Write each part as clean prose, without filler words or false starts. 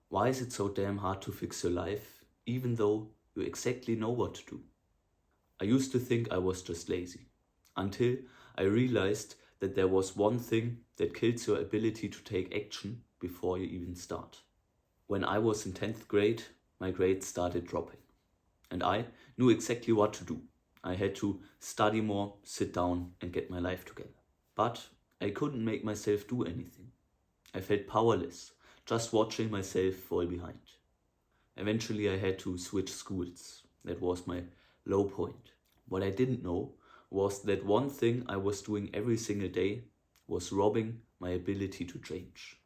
Why is it so damn hard to fix your life, even though you exactly know what to do? I used to think I was just lazy, until I realized that there was one thing that kills your ability to take action before you even start. When I was in 10th grade, my grades started dropping, and I knew exactly what to do. I had to study more, sit down, and get my life together. But I couldn't make myself do anything. I felt powerless, just watching myself fall behind. Eventually, I had to switch schools. That was my low point. What I didn't know was that one thing I was doing every single day was robbing my ability to change.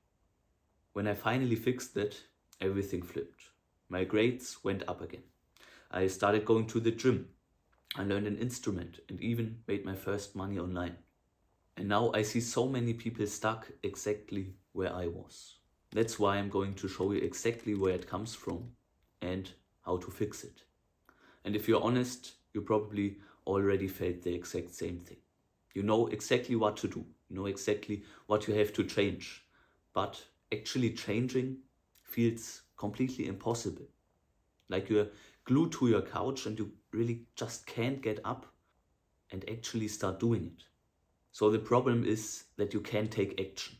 When I finally fixed that, everything flipped. My grades went up again. I started going to the gym. I learned an instrument and even made my first money online. And now I see so many people stuck exactly where I was. That's why I'm going to show you exactly where it comes from and how to fix it. And if you're honest, you probably already felt the exact same thing. You know exactly what to do, you know exactly what you have to change, but actually changing feels completely impossible. Like you're glued to your couch and you really just can't get up and actually start doing it. So the problem is that you can't take action.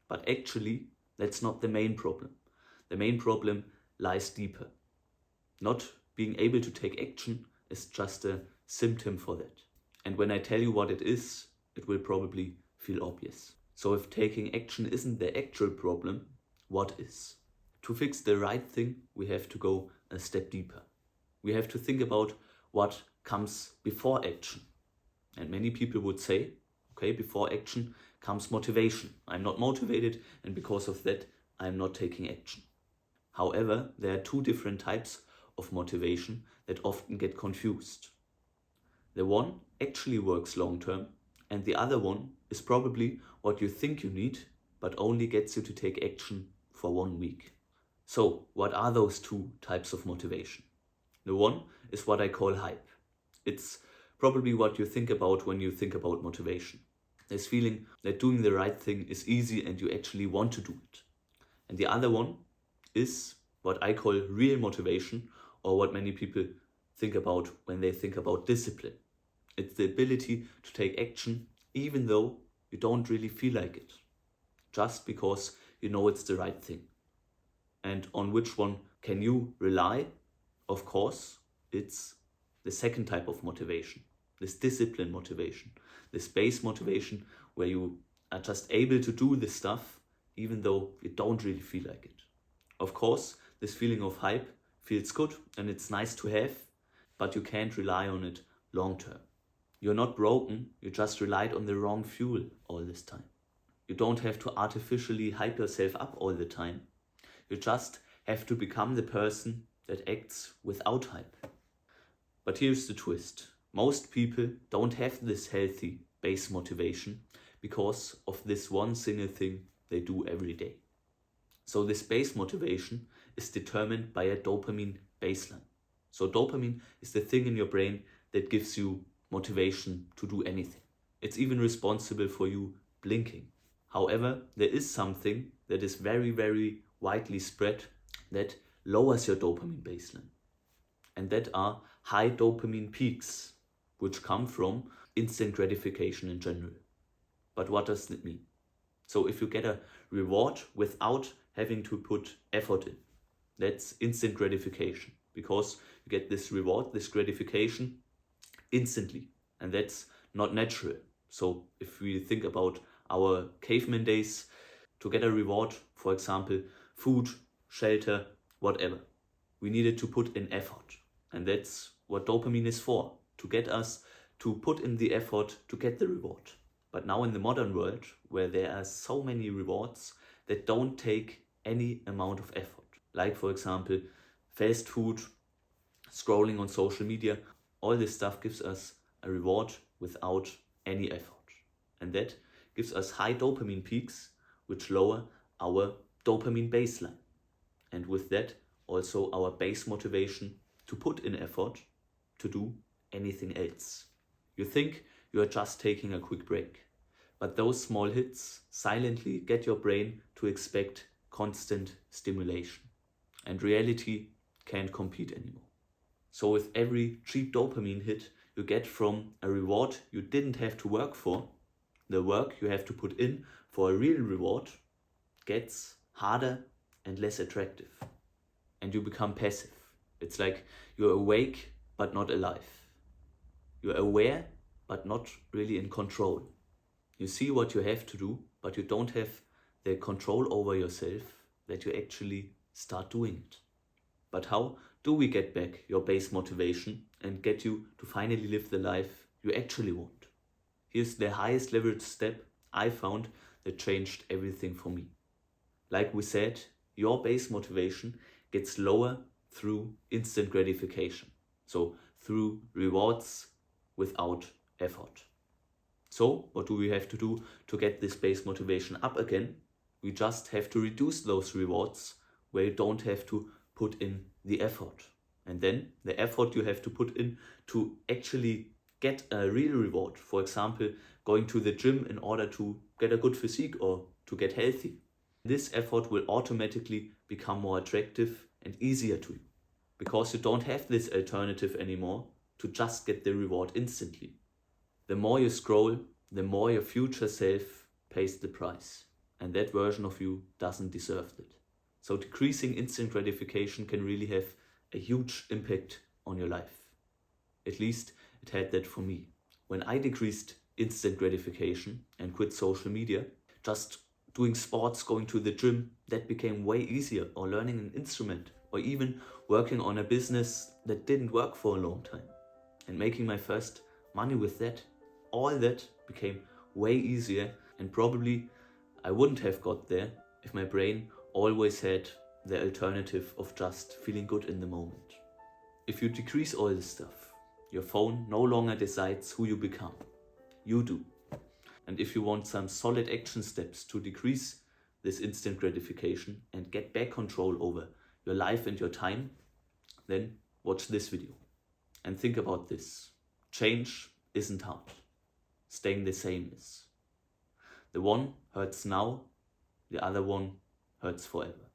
But actually, that's not the main problem. The main problem lies deeper. Not being able to take action is just a symptom for that. And when I tell you what it is, it will probably feel obvious. So if taking action isn't the actual problem, what is? To fix the right thing, we have to go a step deeper. We have to think about what comes before action. And many people would say, okay, before action comes motivation. I'm not motivated, and because of that, I'm not taking action. However, there are two different types of motivation that often get confused. The one actually works long term, and the other one is probably what you think you need, but only gets you to take action for 1 week. So, what are those two types of motivation? The one is what I call hype. It's probably what you think about when you think about motivation. This feeling that doing the right thing is easy and you actually want to do it. And the other one is what I call real motivation, or what many people think about when they think about discipline. It's the ability to take action even though you don't really feel like it, just because you know it's the right thing. And on which one can you rely? Of course, it's the second type of motivation, this discipline motivation, this base motivation where you are just able to do this stuff even though you don't really feel like it. Of course, this feeling of hype feels good and it's nice to have, but you can't rely on it long term. You're not broken, you just relied on the wrong fuel all this time. You don't have to artificially hype yourself up all the time. You just have to become the person that acts without hype. But here's the twist. Most people don't have this healthy base motivation because of this one single thing they do every day. So this base motivation is determined by a dopamine baseline. So dopamine is the thing in your brain that gives you motivation to do anything. It's even responsible for you blinking. However, there is something that is very, very widely spread that lowers your dopamine baseline. And that are high dopamine peaks, which come from instant gratification in general. But what does that mean? So if you get a reward without having to put effort in, that's instant gratification, because you get this reward, this gratification instantly, and that's not natural. So if we think about our caveman days, to get a reward, for example, food, shelter, whatever, we needed to put in effort. And that's what dopamine is for, to get us to put in the effort to get the reward. But now in the modern world, where there are so many rewards that don't take any amount of effort, like for example, fast food, scrolling on social media, all this stuff gives us a reward without any effort. And that gives us high dopamine peaks, which lower our dopamine baseline. And with that, also our base motivation to put in effort to do anything else. You think you are just taking a quick break, but those small hits silently get your brain to expect constant stimulation. and reality can't compete anymore. So with every cheap dopamine hit you get from a reward you didn't have to work for, the work you have to put in for a real reward gets harder and less attractive. And you become passive. It's like you're awake but not alive. You're aware but not really in control. You see what you have to do, but you don't have the control over yourself that you actually start doing it. But how do we get back your base motivation and get you to finally live the life you actually want? Here's the highest leverage step I found that changed everything for me. Like we said, your base motivation gets lower through instant gratification. So through rewards without effort. So what do we have to do to get this base motivation up again? We just have to reduce those rewards where you don't have to put in the effort. And then the effort you have to put in to actually get a real reward. For example, going to the gym in order to get a good physique or to get healthy. This effort will automatically become more attractive and easier to you because you don't have this alternative anymore to just get the reward instantly. The more you scroll, the more your future self pays the price, and that version of you doesn't deserve it. So decreasing instant gratification can really have a huge impact on your life. At least it had that for me. When I decreased instant gratification and quit social media, just doing sports, going to the gym, that became way easier, or learning an instrument, or even working on a business that didn't work for a long time and making my first money with that. All that became way easier, and probably I wouldn't have got there if my brain always had the alternative of just feeling good in the moment. If you decrease all this stuff, your phone no longer decides who you become. You do. And if you want some solid action steps to decrease this instant gratification and get back control over your life and your time, then watch this video. And think about this. Change isn't hard. Staying the same is. The one hurts now, the other one hurts forever.